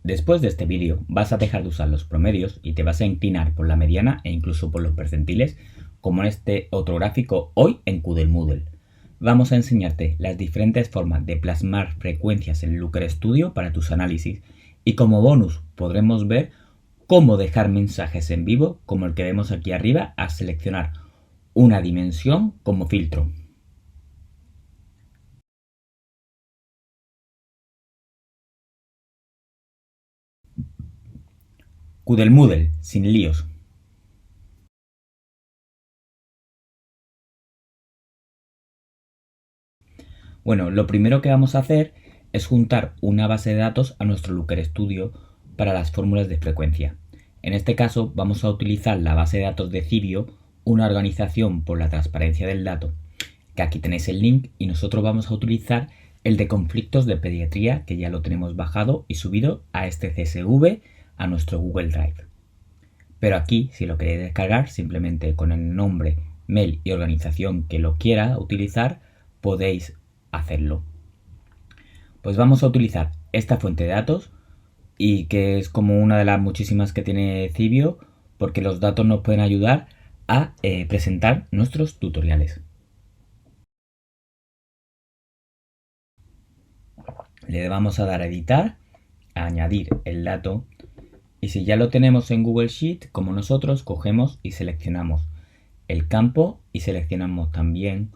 Después de este vídeo vas a dejar de usar los promedios y te vas a inclinar por la mediana e incluso por los percentiles, como en este otro gráfico hoy en Coodle Moodle. Vamos a enseñarte las diferentes formas de plasmar frecuencias en Looker Studio para tus análisis y como bonus podremos ver cómo dejar mensajes en vivo como el que vemos aquí arriba a seleccionar una dimensión como filtro. Coodle Moodle, sin líos. Bueno, lo primero que vamos a hacer es juntar una base de datos a nuestro Looker Studio para las fórmulas de frecuencia. En este caso vamos a utilizar la base de datos de Cibio, una organización por la transparencia del dato, que aquí tenéis el link, y nosotros vamos a utilizar el de conflictos de pediatría, que ya lo tenemos bajado y subido a este CSV a nuestro Google Drive. Pero aquí, si lo queréis descargar, simplemente con el nombre, mail y organización que lo quiera utilizar, podéis hacerlo. Pues vamos a utilizar esta fuente de datos, y que es como una de las muchísimas que tiene Cibio, porque los datos nos pueden ayudar a presentar nuestros tutoriales. Le vamos a dar a editar, a añadir el dato, y si ya lo tenemos en Google Sheet, como nosotros, cogemos y seleccionamos el campo y seleccionamos también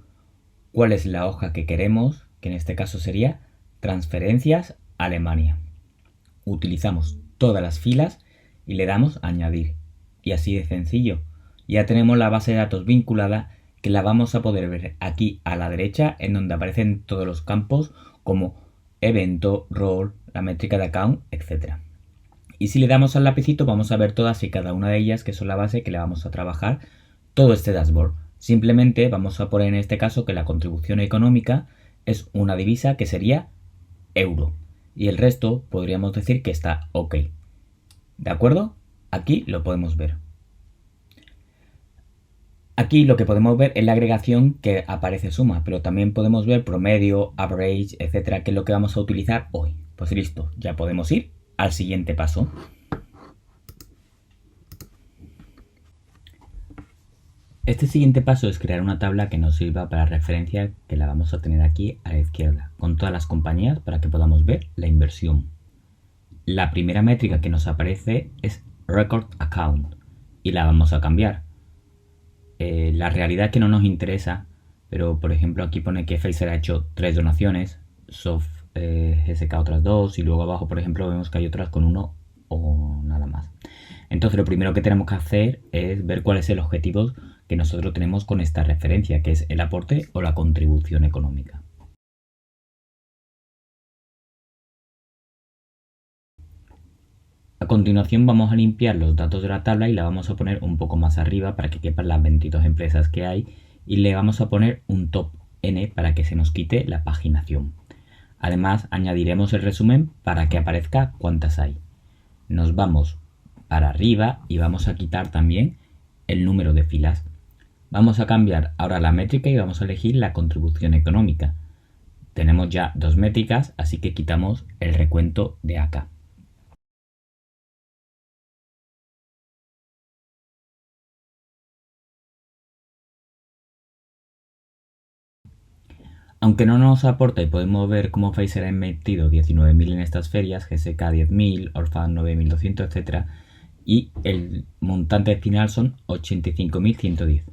cuál es la hoja que queremos, que en este caso sería transferencias Alemania. Utilizamos todas las filas y le damos a añadir, y así de sencillo. Ya tenemos la base de datos vinculada, que la vamos a poder ver aquí a la derecha, en donde aparecen todos los campos como evento, rol, la métrica de account, etc. Y si le damos al lapicito vamos a ver todas y cada una de ellas, que son la base que le vamos a trabajar todo este dashboard. Simplemente vamos a poner en este caso que la contribución económica es una divisa que sería euro, y el resto podríamos decir que está ok. ¿De acuerdo? Aquí lo podemos ver. Aquí lo que podemos ver es la agregación que aparece suma, pero también podemos ver promedio, average, etcétera, que es lo que vamos a utilizar hoy. Pues listo, ya podemos ir al siguiente paso. Este siguiente paso es crear una tabla que nos sirva para referencia, que la vamos a tener aquí a la izquierda, con todas las compañías para que podamos ver la inversión. La primera métrica que nos aparece es Record Account y la vamos a cambiar. La realidad es que no nos interesa, pero por ejemplo aquí pone que Pfizer ha hecho 3 donaciones, Soft SK otras 2, y luego abajo por ejemplo vemos que hay otras con 1 o nada más. Entonces lo primero que tenemos que hacer es ver cuál es el objetivo que nosotros tenemos con esta referencia, que es el aporte o la contribución económica. A continuación vamos a limpiar los datos de la tabla y la vamos a poner un poco más arriba para que quepan las 22 empresas que hay, y le vamos a poner un top N para que se nos quite la paginación. Además añadiremos el resumen para que aparezca cuántas hay. Nos vamos para arriba y vamos a quitar también el número de filas. Vamos a cambiar ahora la métrica y vamos a elegir la contribución económica. Tenemos ya 2 métricas, así que quitamos el recuento de acá. Aunque no nos aporta y podemos ver cómo Pfizer ha invertido 19.000 en estas ferias, GSK 10.000, Orphan 9.200, etc. Y el montante final son 85.110.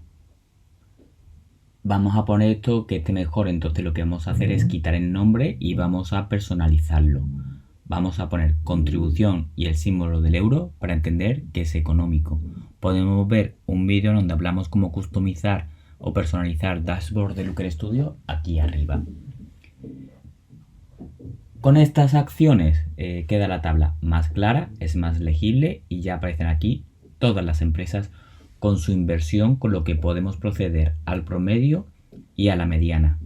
Vamos a poner esto que esté mejor, entonces lo que vamos a hacer es quitar el nombre y vamos a personalizarlo. Vamos a poner contribución y el símbolo del euro para entender que es económico. Podemos ver un vídeo donde hablamos cómo customizar o personalizar dashboard de Looker Studio aquí arriba. Con estas acciones queda la tabla más clara, es más legible y ya aparecen aquí todas las empresas con su inversión, con lo que podemos proceder al promedio y a la mediana.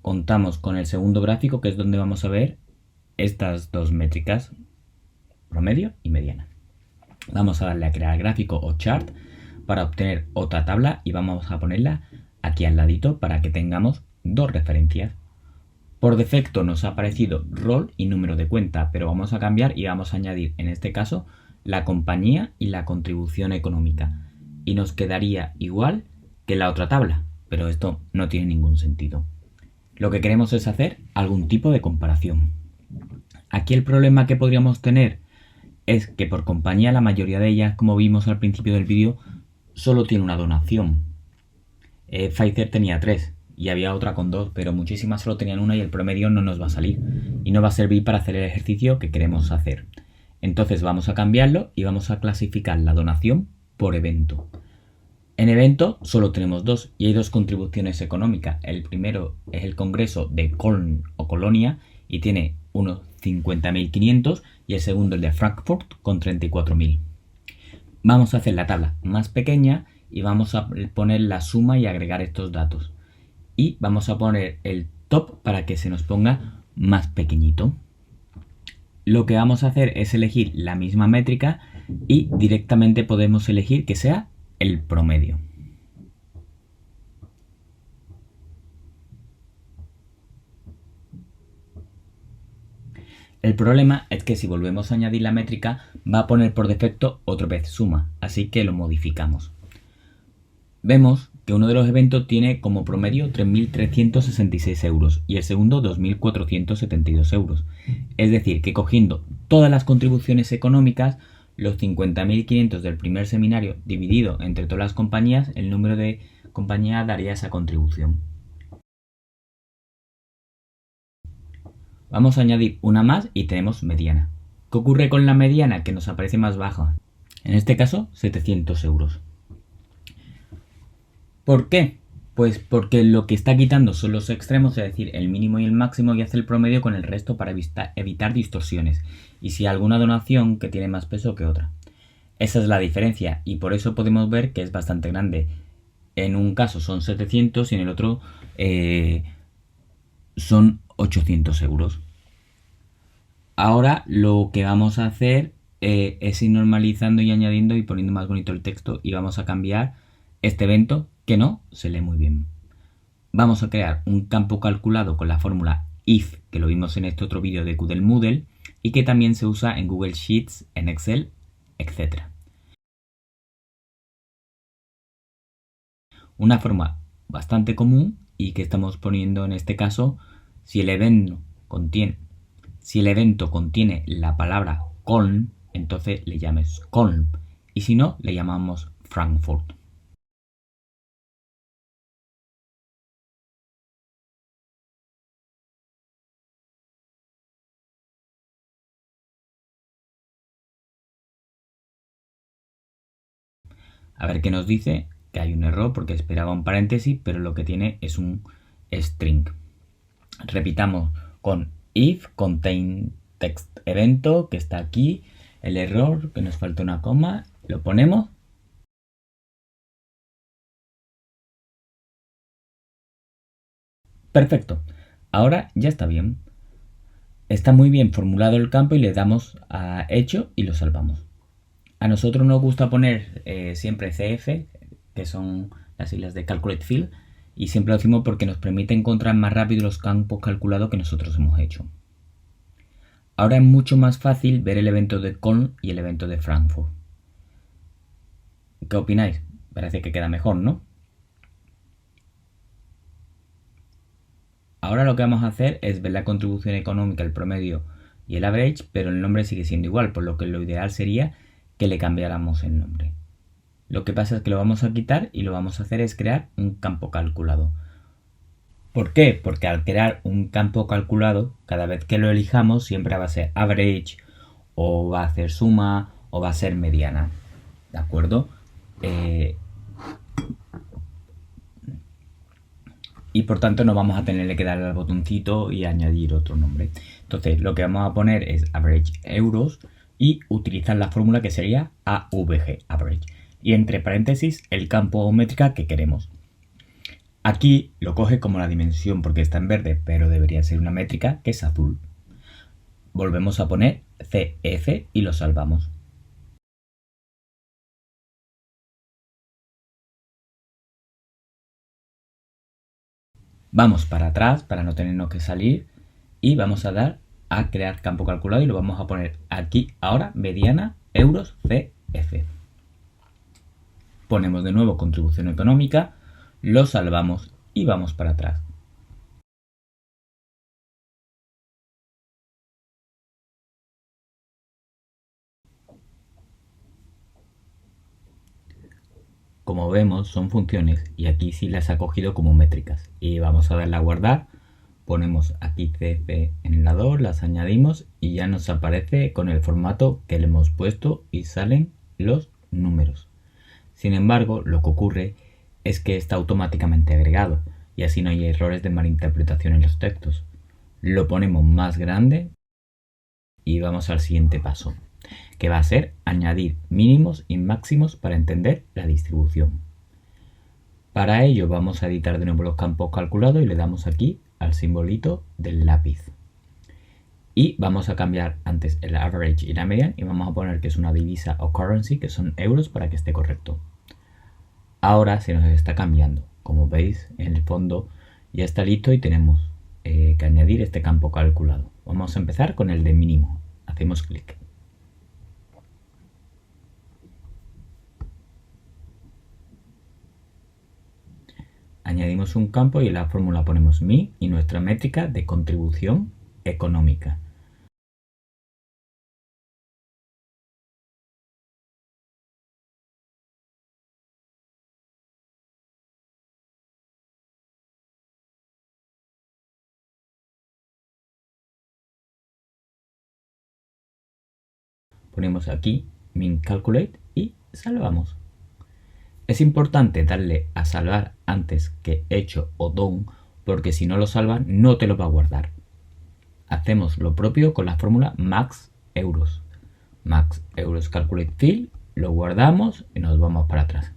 Contamos con el segundo gráfico, que es donde vamos a ver estas dos métricas, promedio y mediana. Vamos a darle a crear gráfico o chart para obtener otra tabla y vamos a ponerla aquí al ladito para que tengamos dos referencias. Por defecto nos ha aparecido rol y número de cuenta, pero vamos a cambiar y vamos a añadir, en este caso, la compañía y la contribución económica. Y nos quedaría igual que la otra tabla, pero esto no tiene ningún sentido. Lo que queremos es hacer algún tipo de comparación. Aquí el problema que podríamos tener es que por compañía la mayoría de ellas, como vimos al principio del vídeo, solo tiene una donación. Pfizer tenía 3 y había otra con 2, pero muchísimas solo tenían una y el promedio no nos va a salir y no va a servir para hacer el ejercicio que queremos hacer. Entonces vamos a cambiarlo y vamos a clasificar la donación por evento. En evento solo tenemos 2 y hay 2 contribuciones económicas. El primero es el Congreso de Köln o Colonia y tiene unos 50.500 y el segundo el de Frankfurt con 34.000. Vamos a hacer la tabla más pequeña y vamos a poner la suma y agregar estos datos. Y vamos a poner el top para que se nos ponga más pequeñito. Lo que vamos a hacer es elegir la misma métrica y directamente podemos elegir que sea el promedio. El problema es que si volvemos a añadir la métrica va a poner por defecto otra vez suma, así que lo modificamos. Vemos que uno de los eventos tiene como promedio 3.366 euros y el segundo 2.472 euros. Es decir, que cogiendo todas las contribuciones económicas, los 50.500 del primer seminario dividido entre todas las compañías, el número de compañías daría esa contribución. Vamos a añadir una más y tenemos mediana. ¿Qué ocurre con la mediana? Que nos aparece más baja. En este caso, 700 euros. ¿Por qué? Pues porque lo que está quitando son los extremos, es decir, el mínimo y el máximo, y hace el promedio con el resto para evitar distorsiones. Y si hay alguna donación que tiene más peso que otra. Esa es la diferencia y por eso podemos ver que es bastante grande. En un caso son 700 y en el otro son 800 euros. Ahora lo que vamos a hacer es ir normalizando y añadiendo y poniendo más bonito el texto y vamos a cambiar este evento que no se lee muy bien. Vamos a crear un campo calculado con la fórmula if, que lo vimos en este otro vídeo de Q del Moodle y que también se usa en Google Sheets, en Excel, etc. Una forma bastante común y que estamos poniendo en este caso, si el evento contiene la palabra Köln, entonces le llames Köln y si no, le llamamos Frankfurt. A ver qué nos dice, que hay un error porque esperaba un paréntesis, pero lo que tiene es un string. Repitamos con if contain text evento, que está aquí, el error, que nos falta una coma, lo ponemos. Perfecto, ahora ya está bien. Está muy bien formulado el campo y le damos a hecho y lo salvamos. A nosotros nos gusta poner siempre CF, que son las siglas de Calculate Field, y siempre lo decimos porque nos permite encontrar más rápido los campos calculados que nosotros hemos hecho. Ahora es mucho más fácil ver el evento de Köln y el evento de Frankfurt. ¿Qué opináis? Parece que queda mejor, ¿no? Ahora lo que vamos a hacer es ver la contribución económica, el promedio y el average, pero el nombre sigue siendo igual, por lo que lo ideal sería que le cambiáramos el nombre. Lo que pasa es que lo vamos a quitar y lo vamos a hacer es crear un campo calculado. ¿Por qué? Porque al crear un campo calculado, cada vez que lo elijamos siempre va a ser average o va a hacer suma o va a ser mediana. ¿De acuerdo? Y por tanto no vamos a tenerle que darle al botoncito y añadir otro nombre. Entonces lo que vamos a poner es average euros y utilizar la fórmula que sería AVG, average. Y entre paréntesis el campo o métrica que queremos. Aquí lo coge como la dimensión porque está en verde, pero debería ser una métrica que es azul. Volvemos a poner CF y lo salvamos. Vamos para atrás para no tenernos que salir y vamos a dar a crear campo calculado y lo vamos a poner aquí ahora mediana euros CF. Ponemos de nuevo contribución económica, lo salvamos y vamos para atrás. Como vemos son funciones y aquí sí las ha cogido como métricas y vamos a darle a guardar, ponemos aquí CF en la 2, las añadimos y ya nos aparece con el formato que le hemos puesto y salen los números. Sin embargo, lo que ocurre es que está automáticamente agregado y así no hay errores de malinterpretación en los textos. Lo ponemos más grande y vamos al siguiente paso, que va a ser añadir mínimos y máximos para entender la distribución. Para ello vamos a editar de nuevo los campos calculados y le damos aquí al simbolito del lápiz. Y vamos a cambiar antes el average y la median y vamos a poner que es una divisa o currency, que son euros, para que esté correcto. Ahora se nos está cambiando. Como veis, en el fondo ya está listo y tenemos que añadir este campo calculado. Vamos a empezar con el de mínimo. Hacemos clic. Añadimos un campo y en la fórmula ponemos mi y nuestra métrica de contribución económica. Ponemos aquí min calculate y salvamos. Es importante darle a salvar antes que hecho o done, porque si no lo salvan no te lo va a guardar. Hacemos lo propio con la fórmula max euros. Max euros calculate field, lo guardamos y nos vamos para atrás.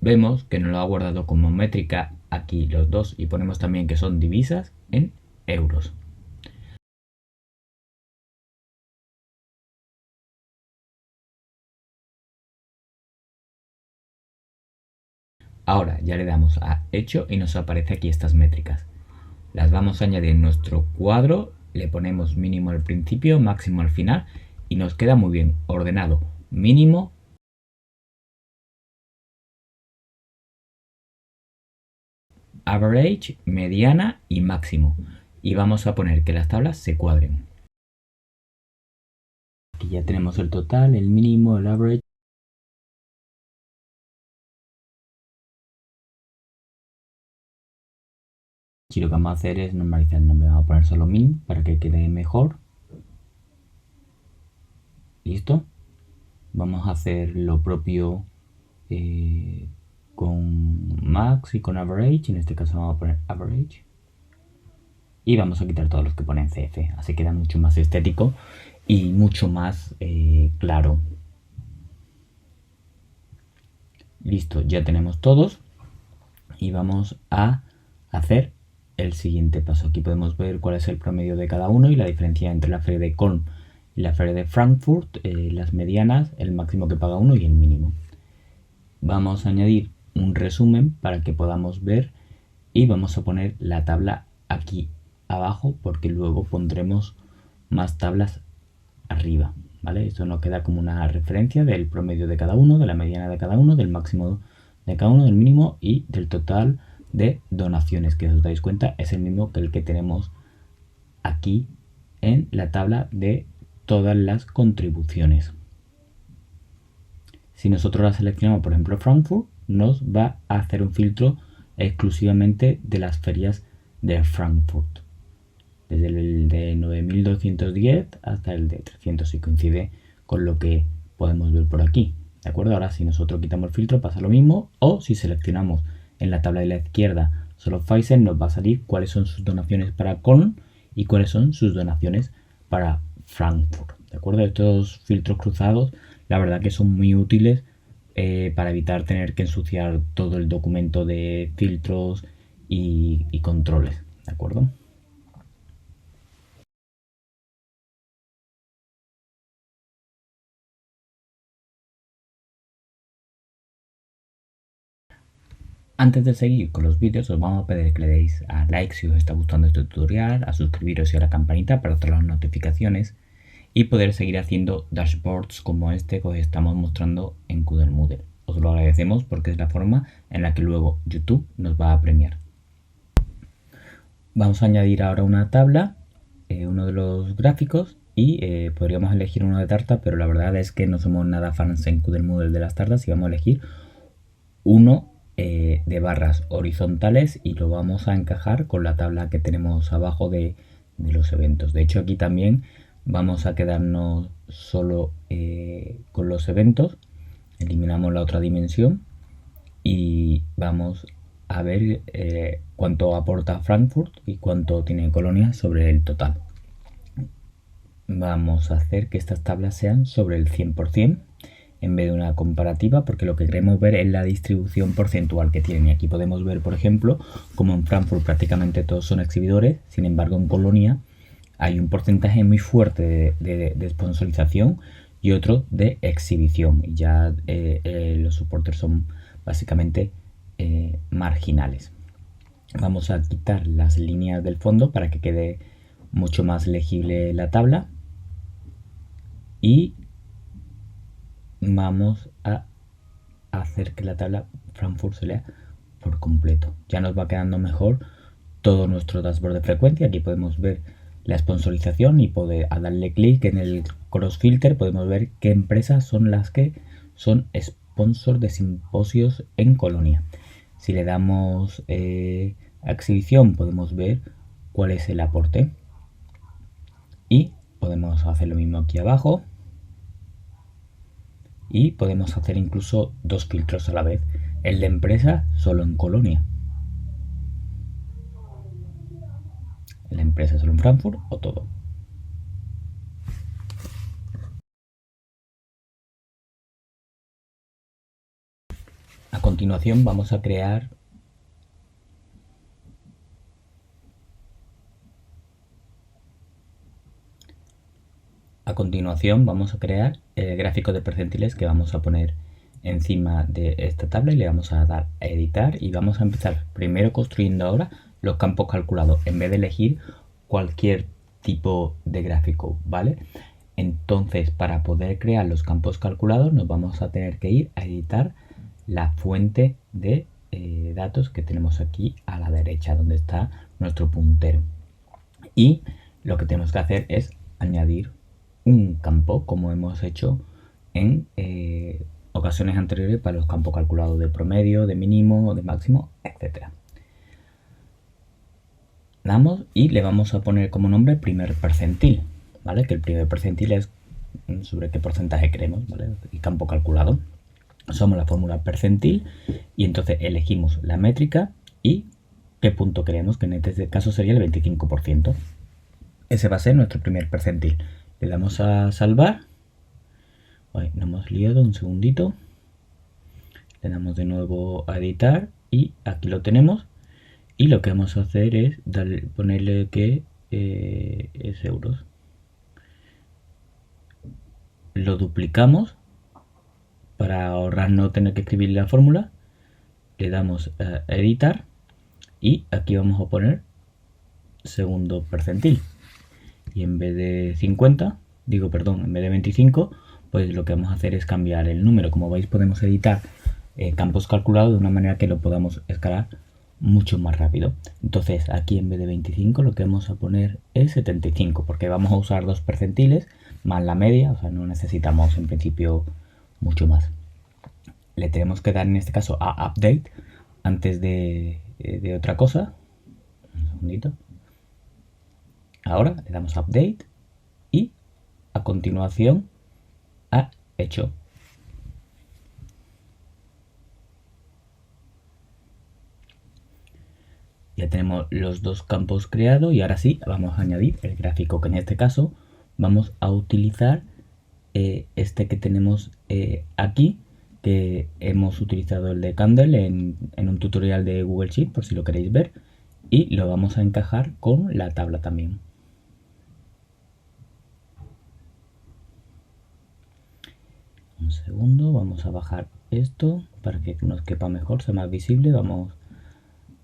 Vemos que nos lo ha guardado como métrica aquí los dos y ponemos también que son divisas en euros. Ahora ya le damos a hecho y nos aparece aquí estas métricas. Las vamos a añadir en nuestro cuadro, le ponemos mínimo al principio, máximo al final y nos queda muy bien ordenado. Mínimo, average, mediana y máximo. Y vamos a poner que las tablas se cuadren. Aquí ya tenemos el total, el mínimo, el average. Y lo que vamos a hacer es normalizar el nombre. Vamos a poner solo min para que quede mejor. ¿Listo? Vamos a hacer lo propio con max y con average. En este caso vamos a poner average. Y vamos a quitar todos los que ponen CF. Así queda mucho más estético y mucho más claro. Listo, ya tenemos todos. Y vamos a hacer el siguiente paso. Aquí podemos ver cuál es el promedio de cada uno y la diferencia entre la feria de Köln y la feria de Frankfurt, las medianas, el máximo que paga uno y el mínimo. Vamos a añadir un resumen para que podamos ver y vamos a poner la tabla aquí abajo porque luego pondremos más tablas arriba, ¿vale? Esto nos queda como una referencia del promedio de cada uno, de la mediana de cada uno, del máximo de cada uno, del mínimo y del total de donaciones, que si os dais cuenta es el mismo que el que tenemos aquí en la tabla de todas las contribuciones. Si nosotros la seleccionamos, por ejemplo, Frankfurt, nos va a hacer un filtro exclusivamente de las ferias de Frankfurt, desde el de 9210 hasta el de 300, y coincide con lo que podemos ver por aquí. ¿De acuerdo? Ahora si nosotros quitamos el filtro pasa lo mismo, o si seleccionamos en la tabla de la izquierda solo Pfizer, nos va a salir cuáles son sus donaciones para Köln y cuáles son sus donaciones para Frankfurt. ¿De acuerdo? Estos filtros cruzados la verdad que son muy útiles para evitar tener que ensuciar todo el documento de filtros y controles. ¿De acuerdo? Antes de seguir con los vídeos, os vamos a pedir que le deis a like si os está gustando este tutorial, a suscribiros y a la campanita para todas las notificaciones y poder seguir haciendo dashboards como este que os estamos mostrando en Moodle. Os lo agradecemos porque es la forma en la que luego YouTube nos va a premiar. Vamos a añadir ahora una tabla, uno de los gráficos y podríamos elegir uno de tarta, pero la verdad es que no somos nada fans en Moodle de las tartas y vamos a elegir uno de barras horizontales y lo vamos a encajar con la tabla que tenemos abajo de los eventos. De hecho, aquí también vamos a quedarnos solo con los eventos. Eliminamos la otra dimensión y vamos a ver cuánto aporta Frankfurt y cuánto tiene Colonia sobre el total. Vamos a hacer que estas tablas sean sobre el 100% en vez de una comparativa, porque lo que queremos ver es la distribución porcentual que tienen. Y aquí podemos ver, por ejemplo, como en Frankfurt prácticamente todos son exhibidores, sin embargo en Colonia hay un porcentaje muy fuerte de sponsorización y otro de exhibición. Y ya los supporters son básicamente marginales. Vamos a quitar las líneas del fondo para que quede mucho más legible la tabla y vamos a hacer que la tabla Frankfurt se lea por completo. Ya nos va quedando mejor todo nuestro dashboard de frecuencia. Aquí podemos ver la sponsorización y al darle clic en el cross filter podemos ver qué empresas son las que son sponsor de simposios en Colonia. Si le damos a exhibición podemos ver cuál es el aporte y podemos hacer lo mismo aquí abajo. Y podemos hacer incluso dos filtros a la vez, el de empresa solo en Colonia, la empresa solo en Frankfurt o todo. A continuación vamos a crear el gráfico de percentiles que vamos a poner encima de esta tabla y le vamos a dar a editar y vamos a empezar primero construyendo ahora los campos calculados en vez de elegir cualquier tipo de gráfico, ¿vale? Entonces, para poder crear los campos calculados nos vamos a tener que ir a editar la fuente de datos que tenemos aquí a la derecha donde está nuestro puntero, y lo que tenemos que hacer es añadir un campo como hemos hecho en ocasiones anteriores para los campos calculados de promedio, de mínimo, de máximo, etc. Damos y le vamos a poner como nombre primer percentil, ¿vale? Que el primer percentil es sobre qué porcentaje queremos, ¿vale? El campo calculado. Somos la fórmula percentil y entonces elegimos la métrica y qué punto queremos, que en este caso sería el 25%. Ese va a ser nuestro primer percentil. Le damos a salvar. Ay, nos hemos liado, un segundito. Le damos de nuevo a editar y aquí lo tenemos. Y lo que vamos a hacer es ponerle que es euros. Lo duplicamos para ahorrar no tener que escribir la fórmula. Le damos a editar y aquí vamos a poner segundo percentil. Y en vez de 50, en vez de 25, pues lo que vamos a hacer es cambiar el número. Como veis, podemos editar campos calculados de una manera que lo podamos escalar mucho más rápido. Entonces aquí en vez de 25 lo que vamos a poner es 75, porque vamos a usar dos percentiles más la media, o sea, no necesitamos en principio mucho más. Le tenemos que dar en este caso a update antes de otra cosa. Un segundito. Ahora le damos a update y a continuación a hecho. Ya tenemos los dos campos creados y ahora sí vamos a añadir el gráfico, que en este caso vamos a utilizar este que tenemos aquí, que hemos utilizado el de Candle en un tutorial de Google Sheet por si lo queréis ver, y lo vamos a encajar con la tabla también. Un segundo, vamos a bajar esto para que nos quepa mejor, sea más visible. Vamos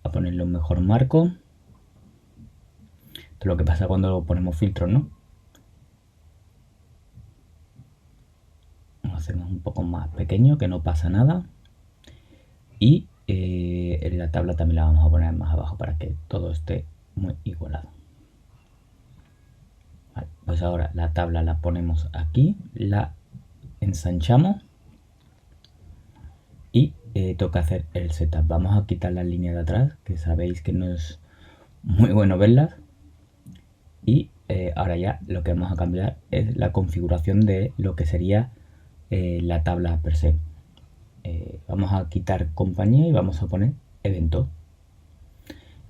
a ponerle un mejor marco. Esto es lo que pasa cuando ponemos filtros, ¿no? Lo hacemos un poco más pequeño, que no pasa nada. Y en la tabla también la vamos a poner más abajo para que todo esté muy igualado. Vale, pues ahora la tabla la ponemos aquí, la ensanchamos y toca hacer el setup. Vamos a quitar las líneas de atrás, que sabéis que no es muy bueno verlas. Y ahora ya lo que vamos a cambiar es la configuración de lo que sería la tabla per se. Vamos a quitar compañía y vamos a poner evento.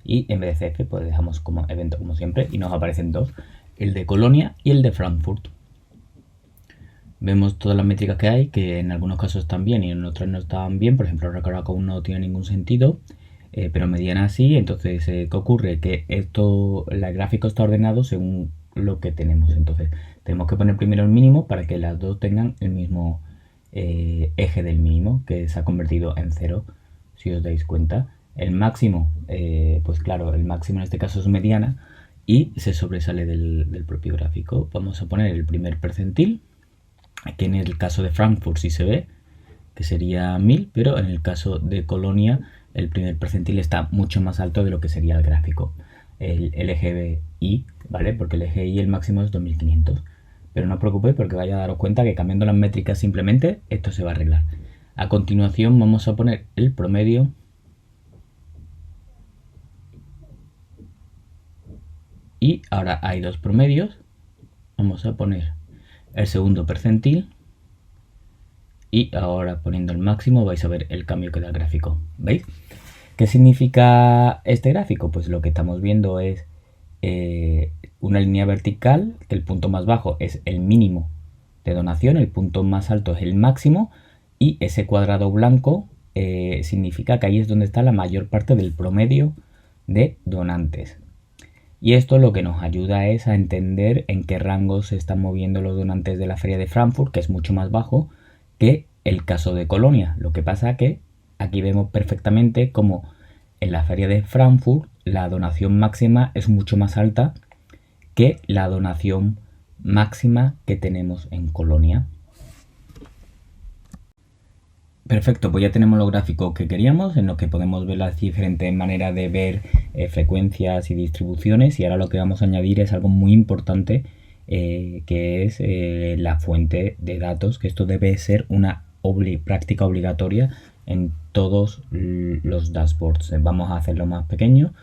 Y en vez de CF pues dejamos como evento como siempre y nos aparecen dos, el de Colonia y el de Frankfurt. Vemos todas las métricas que hay, que en algunos casos están bien y en otros no estaban bien. Por ejemplo, Recoracom no tiene ningún sentido, pero Mediana sí. Entonces, ¿qué ocurre? Que el gráfico está ordenado según lo que tenemos. Entonces, tenemos que poner primero el mínimo para que las dos tengan el mismo eje del mínimo, que se ha convertido en 0, si os dais cuenta. El máximo, pues claro, el máximo en este caso es mediana y se sobresale del propio gráfico. Vamos a poner el primer percentil, que en el caso de Frankfurt sí se ve, que sería 1000, pero en el caso de Colonia el primer percentil está mucho más alto de lo que sería el gráfico. El eje Y, ¿vale? Porque el eje Y el máximo es 2500. Pero no os preocupéis porque vais a daros cuenta que cambiando las métricas simplemente esto se va a arreglar. A continuación vamos a poner el promedio. Y ahora hay dos promedios. Vamos a poner el segundo percentil. Y ahora poniendo el máximo vais a ver el cambio que da el gráfico. ¿Veis? ¿Qué significa este gráfico? Pues lo que estamos viendo es una línea vertical, que el punto más bajo es el mínimo de donación, el punto más alto es el máximo, y ese cuadrado blanco significa que ahí es donde está la mayor parte del promedio de donantes. Y esto lo que nos ayuda es a entender en qué rangos se están moviendo los donantes de la feria de Frankfurt, que es mucho más bajo que el caso de Colonia. Lo que pasa que aquí vemos perfectamente como en la feria de Frankfurt la donación máxima es mucho más alta que la donación máxima que tenemos en Colonia. Perfecto, pues ya tenemos los gráficos que queríamos, en los que podemos ver las diferentes maneras de ver frecuencias y distribuciones, y ahora lo que vamos a añadir es algo muy importante, que es la fuente de datos, que esto debe ser una práctica obligatoria en todos los dashboards. Vamos a hacerlo más pequeño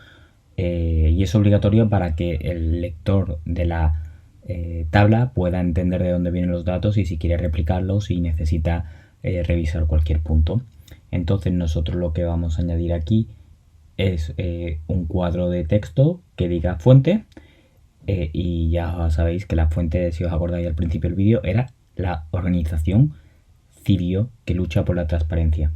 y es obligatorio para que el lector de la tabla pueda entender de dónde vienen los datos y si quiere replicarlos y necesita revisar cualquier punto. Entonces nosotros lo que vamos a añadir aquí es un cuadro de texto que diga fuente, y ya sabéis que la fuente, si os acordáis al principio del vídeo, era la organización Cibio, que lucha por la transparencia.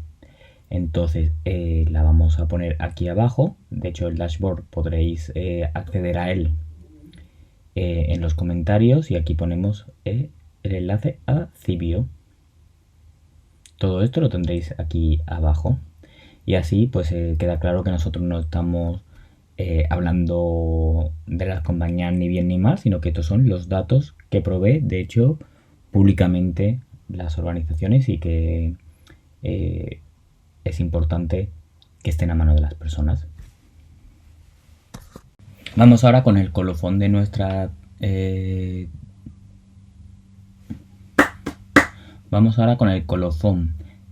Entonces la vamos a poner aquí abajo. De hecho, el dashboard podréis acceder a él en los comentarios, y aquí ponemos el enlace a Cibio. Todo esto lo tendréis aquí abajo, y así pues queda claro que nosotros no estamos hablando de las compañías ni bien ni mal, sino que estos son los datos que provee, de hecho, públicamente las organizaciones, y que es importante que estén a mano de las personas. Vamos ahora con el colofón de nuestra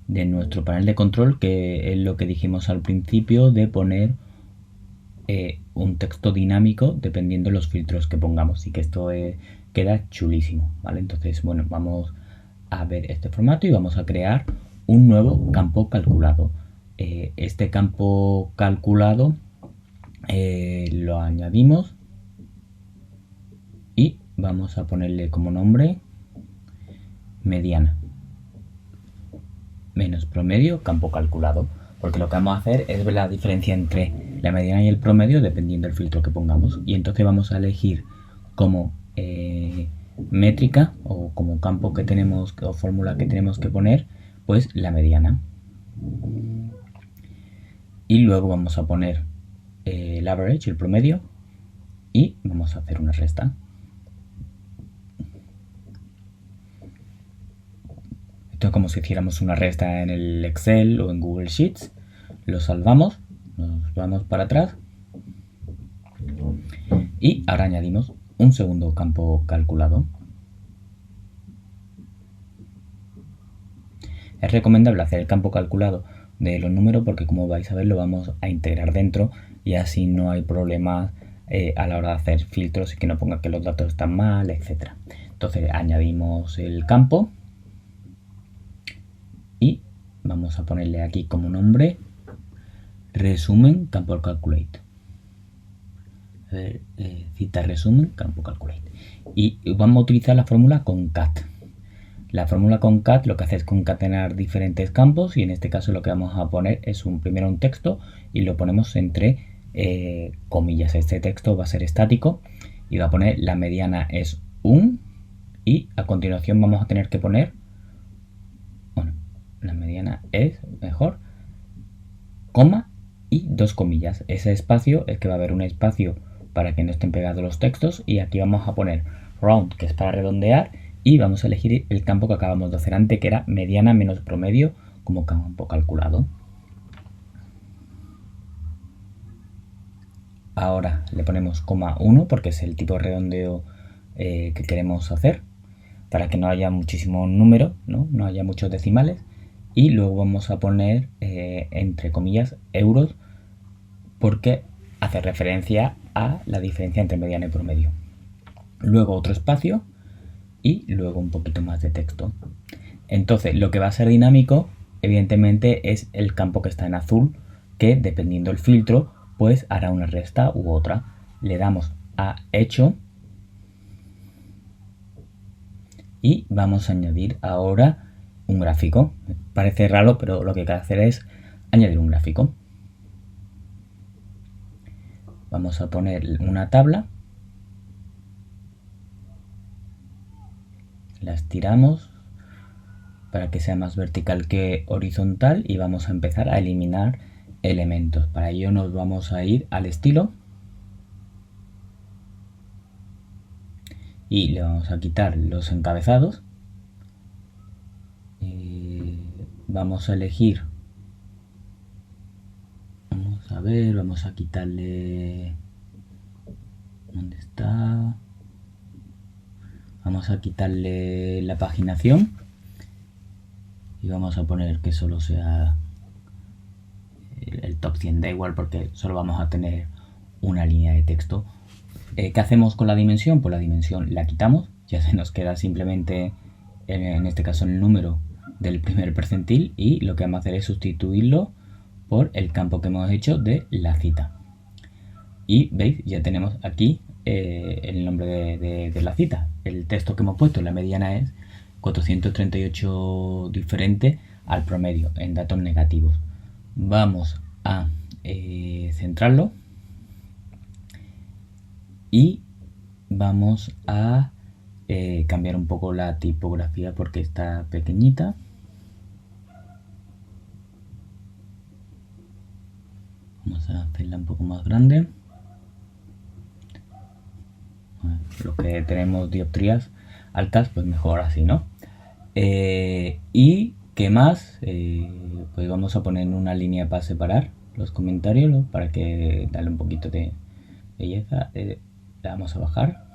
nuestro panel de control, que es lo que dijimos al principio de poner un texto dinámico dependiendo de los filtros que pongamos, y que esto queda chulísimo, ¿vale? Entonces, bueno, vamos a ver este formato y vamos a crear un nuevo campo calculado. Este campo calculado lo añadimos y vamos a ponerle como nombre mediana menos promedio campo calculado, porque lo que vamos a hacer es ver la diferencia entre la mediana y el promedio dependiendo del filtro que pongamos. Y entonces vamos a elegir como métrica o como campo que tenemos o fórmula que tenemos que poner, pues la mediana. Y luego vamos a poner el average, el promedio, y vamos a hacer una resta. Esto es como si hiciéramos una resta en el Excel o en Google Sheets. Lo salvamos, nos vamos para atrás y ahora añadimos un segundo campo calculado. Es recomendable hacer el campo calculado de los números porque, como vais a ver, lo vamos a integrar dentro y así no hay problemas a la hora de hacer filtros y que no ponga que los datos están mal, etc. Entonces añadimos el campo y vamos a ponerle aquí como nombre resumen campo calculate. Cita resumen campo calculate. Y vamos a utilizar la fórmula concat. La fórmula concat lo que hace es concatenar diferentes campos y en este caso lo que vamos a poner es primero un texto y lo ponemos entre comillas. Este texto va a ser estático y va a poner la mediana es 1 y a continuación vamos a tener que poner, bueno, la mediana es mejor, coma y 2 comillas. Ese espacio es que va a haber un espacio para que no estén pegados los textos y aquí vamos a poner round, que es para redondear, y vamos a elegir el campo que acabamos de hacer antes, que era mediana menos promedio como campo calculado. Ahora le ponemos coma 1 porque es el tipo de redondeo que queremos hacer para que no haya muchísimos números, no haya muchos decimales, y luego vamos a poner entre comillas euros porque hace referencia a la diferencia entre mediana y promedio. Luego otro espacio y luego un poquito más de texto. Entonces lo que va a ser dinámico evidentemente es el campo que está en azul, que dependiendo del filtro pues hará una resta u otra. Le damos a hecho y vamos a añadir ahora un gráfico. Parece raro, pero lo que hay que hacer es añadir un gráfico. Vamos a poner una tabla, la estiramos para que sea más vertical que horizontal y vamos a empezar a eliminar elementos. Para ello nos vamos a ir al estilo y le vamos a quitar los encabezados. Vamos a elegir, vamos a quitarle, ¿dónde está? Vamos a quitarle la paginación y vamos a poner que solo sea el top 100, da igual porque solo vamos a tener una línea de texto. ¿Qué hacemos con la dimensión? Pues la dimensión la quitamos, ya se nos queda simplemente en este caso el número del primer percentil y lo que vamos a hacer es sustituirlo por el campo que hemos hecho de la cita. Y veis, ya tenemos aquí el nombre de la cita. El texto que hemos puesto, la mediana es 438 diferente al promedio en datos negativos. Vamos a centrarlo y vamos a cambiar un poco la tipografía porque está pequeñita. Vamos a hacerla un poco más grande. Los que tenemos dioptrías altas, pues mejor así, ¿no? Y qué más, pues vamos a poner una línea para separar los comentarios, ¿no? Para que darle un poquito de belleza. Le vamos a bajar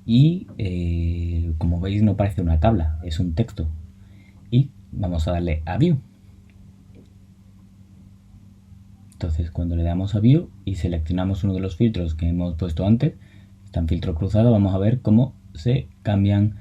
y como veis no parece una tabla, es un texto. Y vamos a darle a View. Entonces cuando le damos a View y seleccionamos uno de los filtros que hemos puesto antes, está en filtro cruzado, vamos a ver cómo se cambian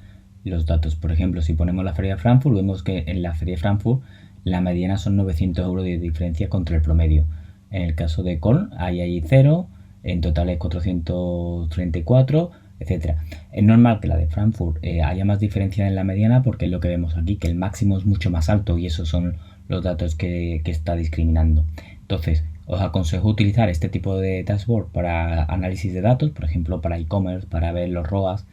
los datos. Por ejemplo, si ponemos la Feria de Frankfurt, vemos que en la Feria de Frankfurt la mediana son 900 euros de diferencia contra el promedio. En el caso de Köln hay ahí 0, en total es 434, etc. Es normal que la de Frankfurt haya más diferencia en la mediana porque es lo que vemos aquí, que el máximo es mucho más alto y esos son los datos que está discriminando. Entonces, Os aconsejo utilizar este tipo de dashboard para análisis de datos, por ejemplo para e-commerce, para ver los ROAS,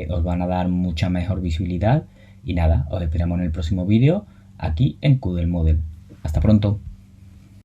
os van a dar mucha mejor visibilidad. Y nada, os esperamos en el próximo vídeo aquí en Kudel Model. Hasta pronto.